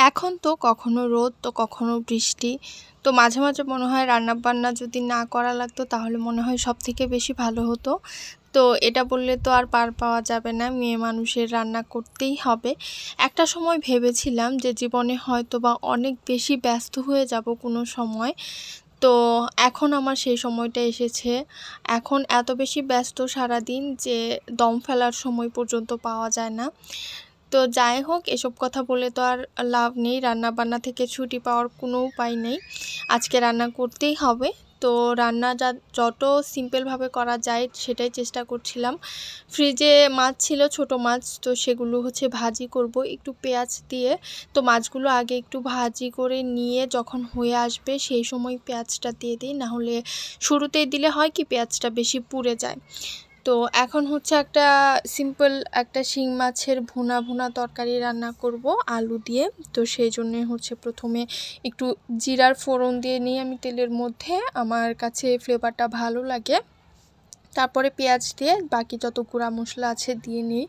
এখন তো কখনো রোদ তো কখনো বৃষ্টি। তো মাঝে, মাঝে মনে হয় রান্নাবান্না যদি না করা লাগতো তাহলে মনে হয় সবথেকে বেশি ভালো হতো। তো এটা বললে তো আর পার পাওয়া যাবে না। মেয়ে মানুষের রান্না করতেই হবে। একটা সময় ভেবেছিলাম যে জীবনে হয়তোবা অনেক বেশি ব্যস্ত হয়ে যাব কোনো সময়। তো এখন আমার সেই সময়টা এসেছে। এখন এত বেশি ব্যস্ত সারাদিন যে দম ফেলার সময় পর্যন্ত পাওয়া যায় না। তো যাই হোক, এসব কথা বলে তো আর লাভ নেই। রান্নাবান্না থেকে ছুটি পাওয়ার কোনো উপায় নেই। আজকে রান্না করতেই হবে। তো রান্না যত সিম্পলভাবে করা যায় সেটাই চেষ্টা করছিলাম। ফ্রিজে মাছ ছিল, ছোট মাছ, তো সেগুলো হচ্ছে ভাজি করব একটু পেঁয়াজ দিয়ে। তো মাছগুলো আগে একটু ভাজি করে নিয়ে যখন হয়ে আসবে সেই সময় পেঁয়াজটা দিয়ে দিই, নাহলে শুরুতেই দিলে হয় কি পেঁয়াজটা বেশি পুড়ে যায়। তো এখন হচ্ছে একটা সিম্পল একটা শিং মাছের ভুনা ভুনা তরকারি রান্না করব আলু দিয়ে। তো সেই জন্যে হচ্ছে প্রথমে একটু জিরার ফোড়ন দিয়ে নিই আমি তেলের মধ্যে, আমার কাছে ফ্লেভারটা ভালো লাগে। তারপরে পেঁয়াজ দিয়ে বাকি যত গুঁড়া মশলা আছে দিয়ে নিই।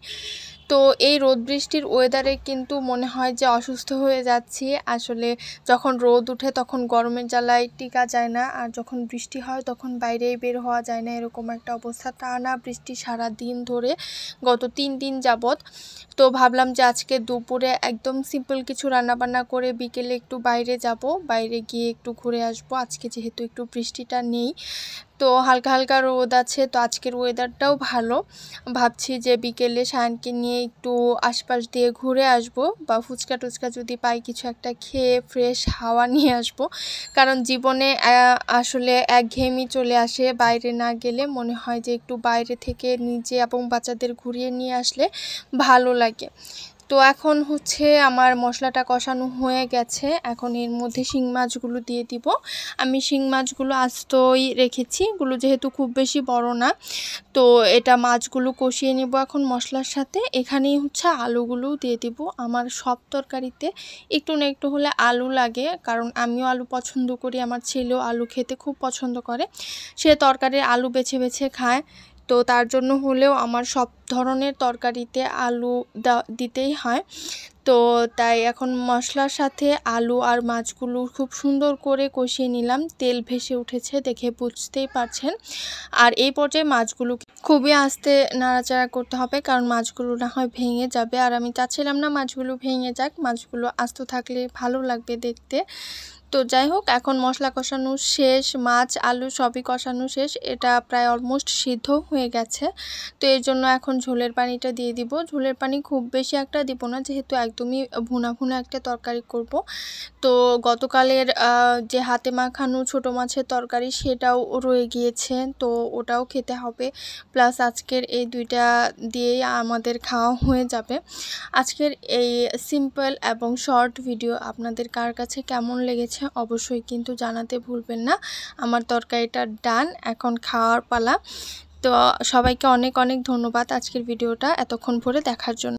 তো এই রোদ বৃষ্টির ওয়েদারে কিন্তু মনে হয় যে অসুস্থ হয়ে যাচ্ছি। আসলে যখন রোদ উঠে তখন গরমের জ্বালায় টিকা যায় না, আর যখন বৃষ্টি হয় তখন বাইরেই বের হওয়া যায় না, এরকম একটা অবস্থা। টানা বৃষ্টি সারা দিন ধরে গত 3 দিন যাবৎ। তো ভাবলাম যে আজকে দুপুরে একদম সিম্পল কিছু রান্নাবান্না করে বিকেলে একটু বাইরে যাব, বাইরে গিয়ে একটু ঘুরে আসব। আজকে যেহেতু একটু বৃষ্টিটা নেই, তো হালকা হালকা রোদ আছে, তো আজকের ওয়েদারটাও ভালো। ভাবছি যে বিকেলে সায়ানকে নিয়ে একটু আশপাশ দিয়ে ঘুরে আসব, বা ফুচকা টুচকা যদি পাই কিছু একটা খেয়ে ফ্রেশ হাওয়া নিয়ে আসব। কারণ জীবনে আসলে একঘেয়েমি চলে আসে, বাইরে না গেলে মনে হয় যে একটু বাইরে থেকে নিজে এবং বাচ্চাদের ঘুরিয়ে নিয়ে আসলে ভালো লাগে। তো এখন হচ্ছে আমার মশলাটা কষানো হয়ে গেছে। এখন এর মধ্যে শিং মাছগুলো দিয়ে দিব। আমি শিং মাছগুলো আস্তই রেখেছি, এগুলো যেহেতু খুব বেশি বড় না। তো এটা মাছগুলো কষিয়ে নেব এখন মশলার সাথে। এখানেই হচ্ছে আলুগুলোও দিয়ে দিব। আমার সব তরকারিতে একটু না একটু হলে আলু লাগে, কারণ আমিও আলু পছন্দ করি, আমার ছেলেও আলু খেতে খুব পছন্দ করে। সে তরকারির আলু বেছে বেছে খায়। তো তার জন্য হলেও আমার সব ধরনের তরকারিতে আলু দিতেই হয়। তো তাই এখন মশলার সাথে আলু আর মাছগুলো খুব সুন্দর করে কষিয়ে নিলাম। তেল ভেসে উঠেছে দেখে বুঝতেই পারছেন। আর এই পর্যায়ে মাছগুলো খুবই আস্তে নাড়াচাড়া করতে হবে, কারণ মাছগুলো না হয় ভেঙে যাবে, আর আমি চাচ্ছিলাম না মাছগুলো ভেঙে যাক। মাছগুলো আস্ত থাকলে ভালো লাগবে দেখতে। তো যাই হোক, এখন মশলা কষানো শেষ, মাছ আলু সবই কষানো শেষ। এটা প্রায় অলমোস্ট সিদ্ধ হয়ে গেছে। তো এর জন্য এখন ঝোলের পানিটা দিয়ে দিব। ঝোলের পানি খুব বেশি একটা দিব না, যেহেতু একদমই ভুনা ভুনা একটা তরকারি করব। তো গতকালের যে হাতে মাখানো ছোট মাছের তরকারি সেটাও রয়ে গিয়েছে, তো ওটাও খেতে হবে। প্লাস আজকের এই দুইটা দিয়েই আমাদের খাওয়া হয়ে যাবে। আজকের এই সিম্পল এবং শর্ট ভিডিও আপনাদের কার কাছে কেমন লেগেছে অবশ্যই কিন্তু জানাতে ভুলবেন না। আমার তরকারিটা ডান, এখন খাওয়ার পালা। তো সবাইকে অনেক অনেক ধন্যবাদ আজকের ভিডিওটা এতক্ষণ ধরে দেখার জন্য।